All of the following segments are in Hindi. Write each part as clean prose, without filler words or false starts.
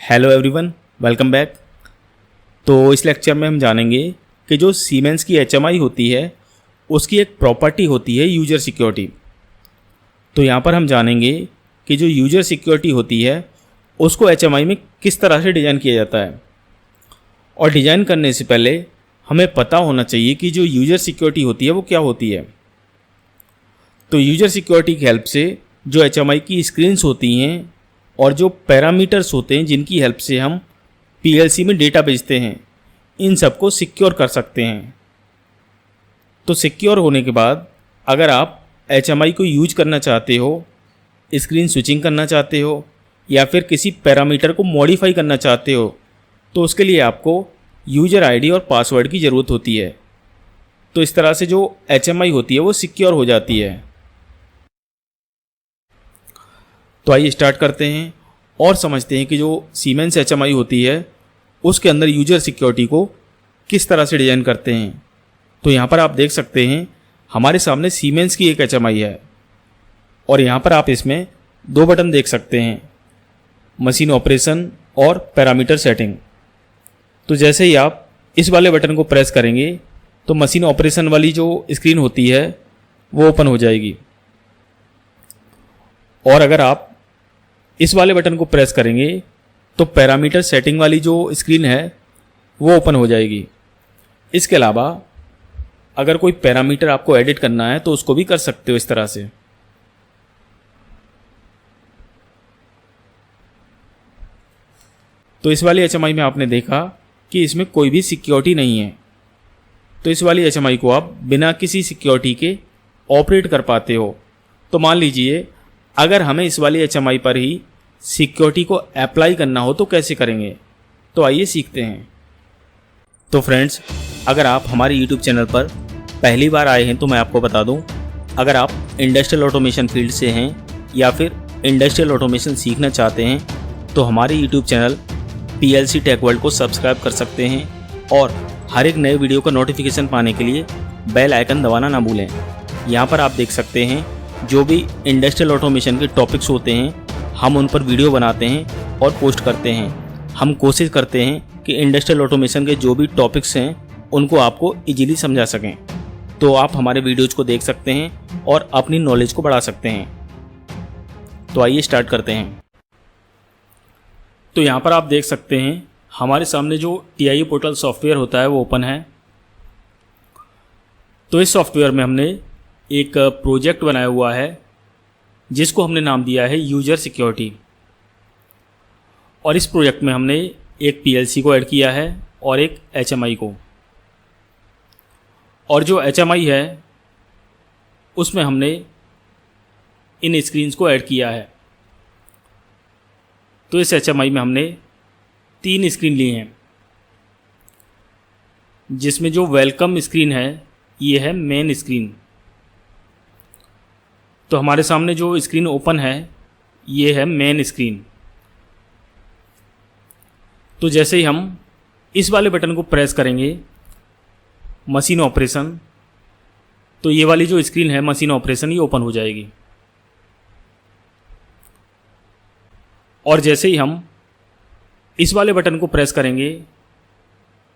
Hello everyone, welcome back. तो इस लेक्चर में हम जानेंगे कि जो सीमेंस की एचएमआई होती है उसकी एक प्रॉपर्टी होती है यूजर सिक्योरिटी। तो यहाँ पर हम जानेंगे कि जो यूजर सिक्योरिटी होती है उसको एचएमआई में किस तरह से डिज़ाइन किया जाता है। और डिज़ाइन करने से पहले हमें पता होना चाहिए कि जो यूजर सिक्योरिटी होती है वो क्या होती है। तो यूजर सिक्योरिटी की हेल्प से जो एचएमआई की स्क्रीन्स होती हैं और जो पैरामीटर्स होते हैं जिनकी हेल्प से हम पीएलसी में डेटा भेजते हैं, इन सबको सिक्योर कर सकते हैं। तो सिक्योर होने के बाद अगर आप एचएमआई को यूज करना चाहते हो, स्क्रीन स्विचिंग करना चाहते हो या फिर किसी पैरामीटर को मॉडिफाई करना चाहते हो, तो उसके लिए आपको यूजर आईडी और पासवर्ड की ज़रूरत होती है। तो इस तरह से जो एचएमआई होती है वो सिक्योर हो जाती है। तो आइए स्टार्ट करते हैं और समझते हैं कि जो सीमेंस एचएमआई होती है उसके अंदर यूजर सिक्योरिटी को किस तरह से डिज़ाइन करते हैं। तो यहाँ पर आप देख सकते हैं हमारे सामने सीमेंस की एक एचएमआई है और यहाँ पर आप इसमें दो बटन देख सकते हैं, मशीन ऑपरेशन और पैरामीटर सेटिंग। तो जैसे ही आप इस वाले बटन को प्रेस करेंगे तो मशीन ऑपरेशन वाली जो स्क्रीन होती है वो ओपन हो जाएगी। और अगर आप इस वाले बटन को प्रेस करेंगे तो पैरामीटर सेटिंग वाली जो स्क्रीन है वो ओपन हो जाएगी। इसके अलावा अगर कोई पैरामीटर आपको एडिट करना है तो उसको भी कर सकते हो इस तरह से। तो इस वाली एचएमआई में आपने देखा कि इसमें कोई भी सिक्योरिटी नहीं है। तो इस वाली एचएमआई को आप बिना किसी सिक्योरिटी के ऑपरेट कर पाते हो। तो मान लीजिए अगर हमें इस वाली एचएमआई पर ही सिक्योरिटी को अप्लाई करना हो तो कैसे करेंगे। तो आइए सीखते हैं। तो फ्रेंड्स, अगर आप हमारे यूट्यूब चैनल पर पहली बार आए हैं तो मैं आपको बता दूं, अगर आप इंडस्ट्रियल ऑटोमेशन फील्ड से हैं या फिर इंडस्ट्रियल ऑटोमेशन सीखना चाहते हैं तो हमारे YouTube channel PLC tech world को सब्सक्राइब कर सकते हैं और हर एक नए वीडियो का नोटिफिकेशन पाने के लिए बेल आइकन दबाना ना भूलें। यहाँ पर आप देख सकते हैं जो भी इंडस्ट्रियल ऑटोमेशन के टॉपिक्स होते हैं हम उन पर वीडियो बनाते हैं और पोस्ट करते हैं। हम कोशिश करते हैं कि इंडस्ट्रियल ऑटोमेशन के जो भी टॉपिक्स हैं उनको आपको इजीली समझा सकें। तो आप हमारे वीडियोज को देख सकते हैं और अपनी नॉलेज को बढ़ा सकते हैं। तो आइए स्टार्ट करते हैं। तो यहाँ पर आप देख सकते हैं हमारे सामने जो TIA पोर्टल सॉफ्टवेयर होता है वो ओपन है। तो इस सॉफ्टवेयर में हमने एक प्रोजेक्ट बनाया हुआ है जिसको हमने नाम दिया है यूजर सिक्योरिटी। और इस प्रोजेक्ट में हमने एक पीएलसी को ऐड किया है और एक एचएमआई को। और जो एचएमआई है उसमें हमने इन स्क्रीन्स को ऐड किया है। तो इस एचएमआई में हमने 3 स्क्रीन ली हैं, जिसमें जो वेलकम स्क्रीन है ये है मेन स्क्रीन। तो हमारे सामने जो स्क्रीन ओपन है ये है मेन स्क्रीन। तो जैसे ही हम इस वाले बटन को प्रेस करेंगे मशीन ऑपरेशन, तो ये वाली जो स्क्रीन है मशीन ऑपरेशन ये ओपन हो जाएगी। और जैसे ही हम इस वाले बटन को प्रेस करेंगे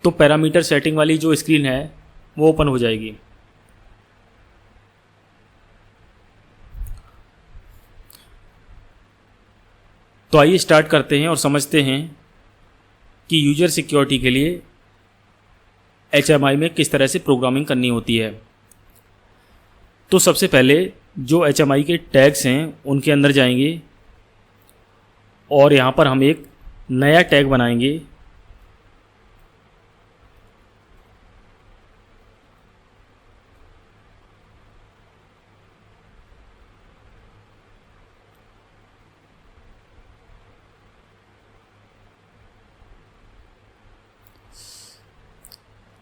तो पैरामीटर सेटिंग वाली जो स्क्रीन है वो ओपन हो जाएगी। तो आइए स्टार्ट करते हैं और समझते हैं कि यूजर सिक्योरिटी के लिए एचएमआई में किस तरह से प्रोग्रामिंग करनी होती है। तो सबसे पहले जो एचएमआई के टैग्स हैं उनके अंदर जाएंगे और यहाँ पर हम एक नया टैग बनाएंगे।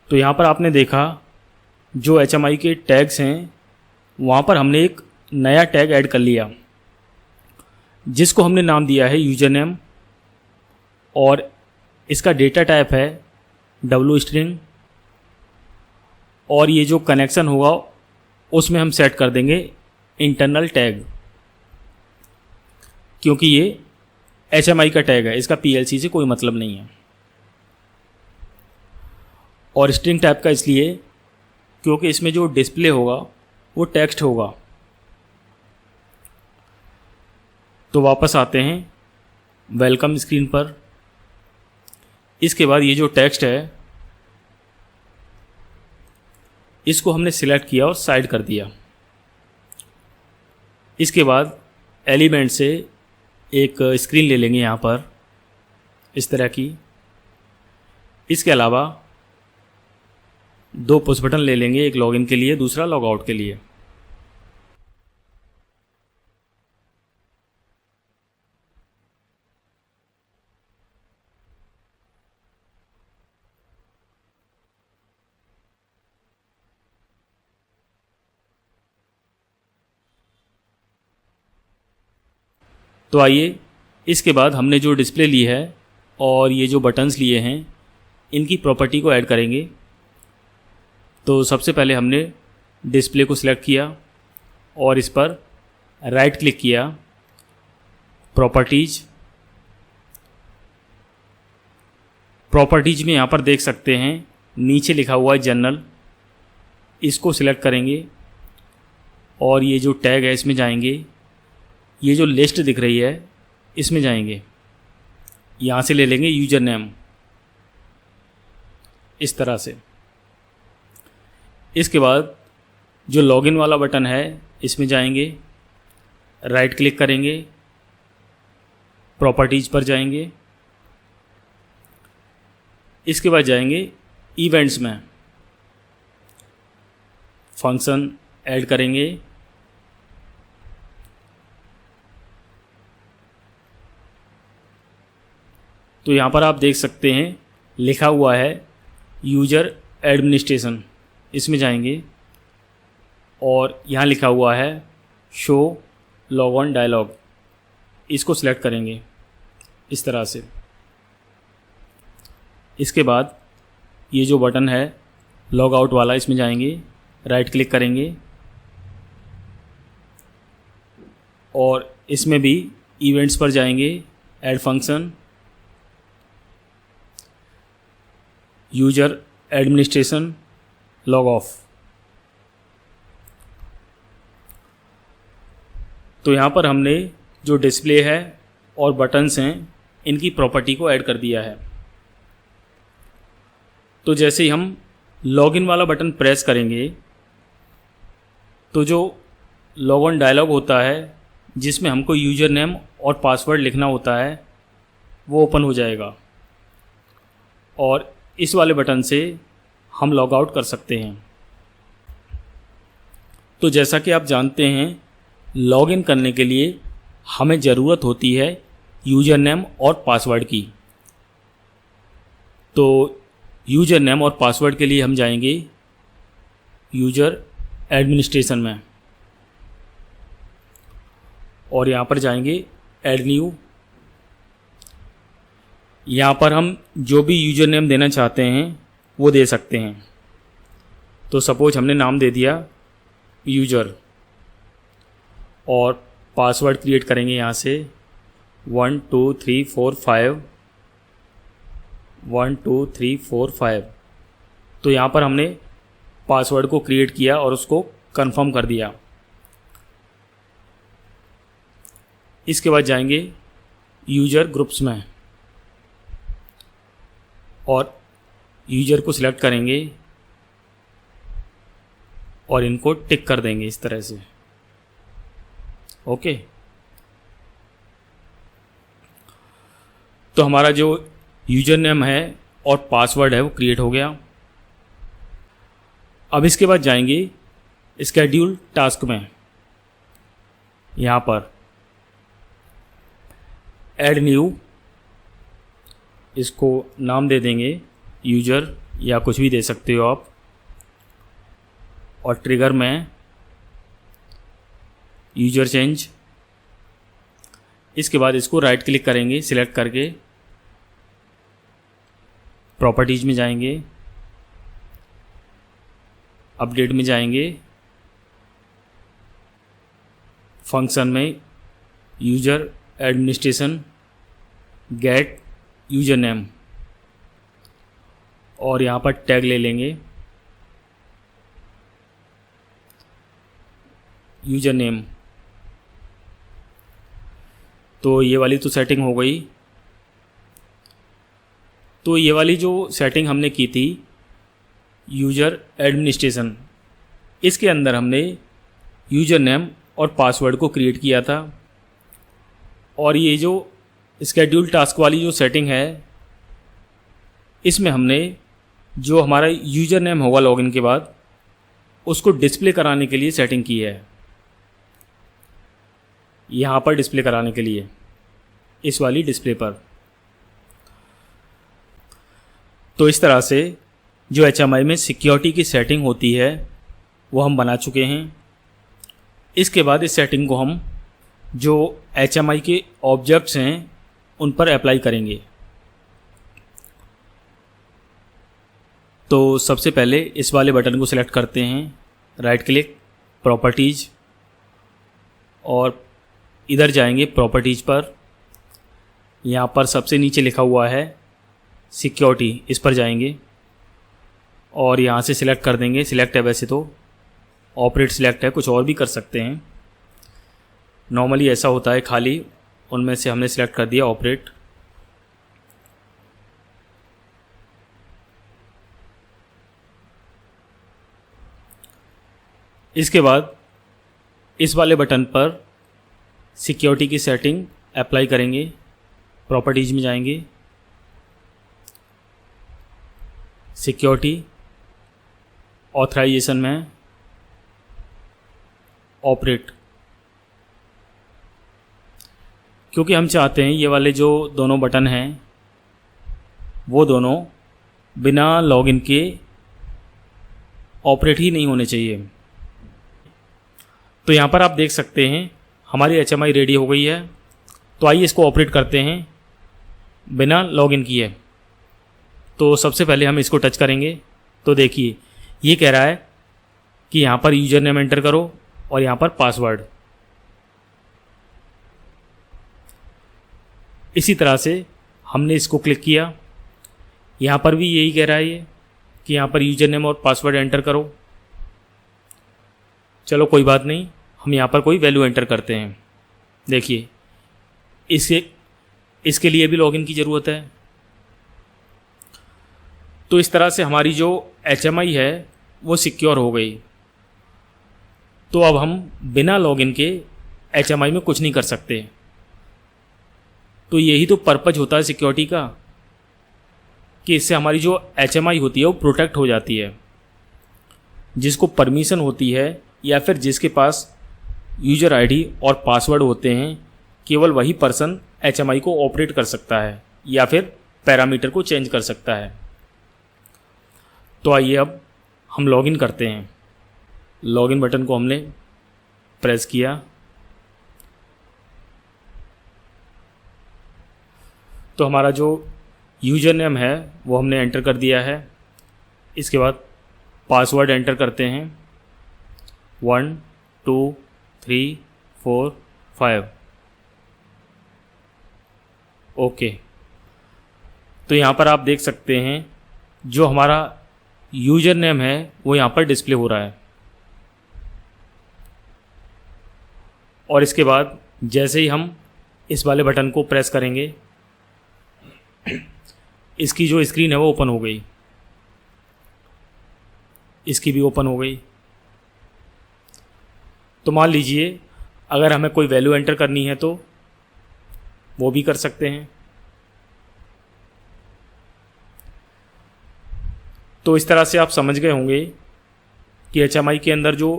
तो यहाँ पर आपने देखा जो एचएमआई के टैग्स हैं वहाँ पर हमने एक नया टैग ऐड कर लिया जिसको हमने नाम दिया है यूजर नेम। और इसका डेटा टाइप है डब्ल्यू स्ट्रिंग। और ये जो कनेक्शन होगा उसमें हम सेट कर देंगे इंटरनल टैग, क्योंकि ये HMI का टैग है, इसका PLC से कोई मतलब नहीं है। और स्ट्रिंग टाइप का इसलिए क्योंकि इसमें जो डिस्प्ले होगा वो टेक्स्ट होगा। तो वापस आते हैं वेलकम स्क्रीन पर। इसके बाद ये जो टेक्स्ट है इसको हमने सिलेक्ट किया और साइड कर दिया। इसके बाद एलिमेंट से एक स्क्रीन ले लेंगे यहाँ पर इस तरह की। इसके अलावा 2 पुश बटन ले लेंगे, एक लॉगिन के लिए, दूसरा लॉग आउट के लिए। तो आइए, इसके बाद हमने जो डिस्प्ले ली है और ये जो बटन्स लिए हैं इनकी प्रॉपर्टी को ऐड करेंगे। तो सबसे पहले हमने डिस्प्ले को सिलेक्ट किया और इस पर राइट क्लिक किया, प्रॉपर्टीज़। प्रॉपर्टीज़ में यहाँ पर देख सकते हैं नीचे लिखा हुआ है जनरल, इसको सिलेक्ट करेंगे और ये जो टैग है इसमें जाएंगे। ये जो लिस्ट दिख रही है इसमें जाएंगे, यहाँ से ले लेंगे यूजर नेम इस तरह से। इसके बाद जो लॉगिन वाला बटन है इसमें जाएंगे, राइट क्लिक करेंगे, प्रॉपर्टीज़ पर जाएंगे। इसके बाद जाएंगे इवेंट्स में, फंक्शन ऐड करेंगे। तो यहाँ पर आप देख सकते हैं लिखा हुआ है यूजर एडमिनिस्ट्रेशन, इसमें जाएंगे और यहाँ लिखा हुआ है शो लॉग ऑन डायलॉग, इसको सिलेक्ट करेंगे इस तरह से। इसके बाद ये जो बटन है लॉग आउट वाला, इसमें जाएंगे, राइट क्लिक करेंगे और इसमें भी इवेंट्स पर जाएंगे, add function, user administration, log of. तो यहाँ पर हमने जो डिस्प्ले है और बटन्स हैं इनकी प्रॉपर्टी को ऐड कर दिया है। तो जैसे ही हम लॉगिन वाला बटन प्रेस करेंगे तो जो लॉग ऑन डायलॉग होता है जिसमें हमको यूजर नेम और पासवर्ड लिखना होता है वो ओपन हो जाएगा और इस वाले बटन से हम लॉग आउट कर सकते हैं। तो जैसा कि आप जानते हैं लॉगिन करने के लिए हमें ज़रूरत होती है यूज़र नेम और पासवर्ड की। तो यूज़र नेम और पासवर्ड के लिए हम जाएंगे यूज़र एडमिनिस्ट्रेशन में और यहाँ पर जाएंगे ऐड न्यू। यहाँ पर हम जो भी यूज़र नेम देना चाहते हैं वो दे सकते हैं। तो सपोज हमने नाम दे दिया यूज़र और पासवर्ड क्रिएट करेंगे यहाँ से 1 2 3 4 5 1 2 3 4 5। तो यहाँ पर हमने पासवर्ड को क्रिएट किया और उसको कंफर्म कर दिया। इसके बाद जाएंगे यूज़र ग्रुप्स में और यूज़र को सिलेक्ट करेंगे और इनको टिक कर देंगे इस तरह से। ओके, तो हमारा जो यूज़र नेम है और पासवर्ड है वो क्रिएट हो गया। अब इसके बाद जाएंगे स्केड्यूल टास्क में, यहाँ पर ऐड न्यू, इसको नाम दे देंगे यूज़र या कुछ भी दे सकते हो आप, और ट्रिगर में यूज़र चेंज। इसके बाद इसको राइट क्लिक करेंगे सिलेक्ट करके, प्रॉपर्टीज़ में जाएंगे, अपडेट में जाएंगे, फंक्शन में user administration gate user name और यहाँ पर टैग ले लेंगे यूजर नेम। तो ये वाली तो सेटिंग हो गई। तो ये वाली जो सेटिंग हमने की थी यूज़र एडमिनिस्ट्रेशन, इसके अंदर हमने यूज़र नेम और पासवर्ड को क्रिएट किया था। और ये जो स्केड्यूल टास्क वाली जो सेटिंग है, इसमें हमने जो हमारा यूज़र नेम होगा लॉगिन के बाद उसको डिस्प्ले कराने के लिए सेटिंग की है, यहाँ पर डिस्प्ले कराने के लिए, इस वाली डिस्प्ले पर। तो इस तरह से जो HMI में सिक्योरिटी की सेटिंग होती है वो हम बना चुके हैं। इसके बाद इस सेटिंग को हम जो HMI के ऑब्जेक्ट्स हैं उन पर अप्लाई करेंगे। तो सबसे पहले इस वाले बटन को सिलेक्ट करते हैं, राइट क्लिक, प्रॉपर्टीज़, और इधर जाएंगे प्रॉपर्टीज़ पर। यहाँ पर सबसे नीचे लिखा हुआ है सिक्योरिटी, इस पर जाएंगे और यहाँ से सिलेक्ट कर देंगे। सिलेक्ट है, वैसे तो ऑपरेट सिलेक्ट है, कुछ और भी कर सकते हैं, नॉर्मली ऐसा होता है खाली, उनमें से हमने सिलेक्ट कर दिया ऑपरेट। इसके बाद इस वाले बटन पर सिक्योरिटी की सेटिंग अप्लाई करेंगे, प्रॉपर्टीज़ में जाएंगे, सिक्योरिटी, ऑथराइजेशन में ऑपरेट, क्योंकि हम चाहते हैं ये वाले जो दोनों बटन हैं वो दोनों बिना लॉगिन के ऑपरेट ही नहीं होने चाहिए। तो यहाँ पर आप देख सकते हैं हमारी HMI रेडी हो गई है। तो आइए इसको ऑपरेट करते हैं बिना लॉगिन किए। तो सबसे पहले हम इसको टच करेंगे। तो देखिए ये कह रहा है कि यहाँ पर यूज़र नेम एंटर करो और यहाँ पर पासवर्ड। इसी तरह से हमने इसको क्लिक किया, यहाँ पर भी यही कह रहा है ये कि यहाँ पर यूज़र नेम और पासवर्ड एंटर करो। चलो कोई बात नहीं, हम यहाँ पर कोई वैल्यू एंटर करते हैं। देखिए इसके लिए भी लॉगिन की ज़रूरत है। तो इस तरह से हमारी जो HMI है वो सिक्योर हो गई। तो अब हम बिना लॉगिन के HMI में कुछ नहीं कर सकते। तो यही तो पर्पज़ होता है सिक्योरिटी का, कि इससे हमारी जो HMI होती है वो प्रोटेक्ट हो जाती है। जिसको परमिशन होती है या फिर जिसके पास यूज़र ID और पासवर्ड होते हैं, केवल वही पर्सन HMI को ऑपरेट कर सकता है या फिर पैरामीटर को चेंज कर सकता है। तो आइए अब हम लॉगिन करते हैं। लॉगिन बटन को हमने प्रेस किया। तो हमारा जो यूज़र नेम है वो हमने एंटर कर दिया है। इसके बाद पासवर्ड एंटर करते हैं 1 2 3 4 5। ओके। तो यहाँ पर आप देख सकते हैं जो हमारा यूज़र नेम है वो यहाँ पर डिस्प्ले हो रहा है। और इसके बाद जैसे ही हम इस वाले बटन को प्रेस करेंगे, इसकी जो स्क्रीन है वो ओपन हो गई, इसकी भी ओपन हो गई। तो मान लीजिए अगर हमें कोई वैल्यू एंटर करनी है तो वो भी कर सकते हैं। तो इस तरह से आप समझ गए होंगे कि HMI के अंदर जो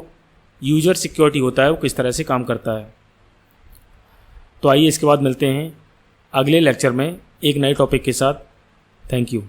यूज़र सिक्योरिटी होता है वो किस तरह से काम करता है। तो आइए इसके बाद मिलते हैं अगले लेक्चर में एक नए टॉपिक के साथ। Thank you.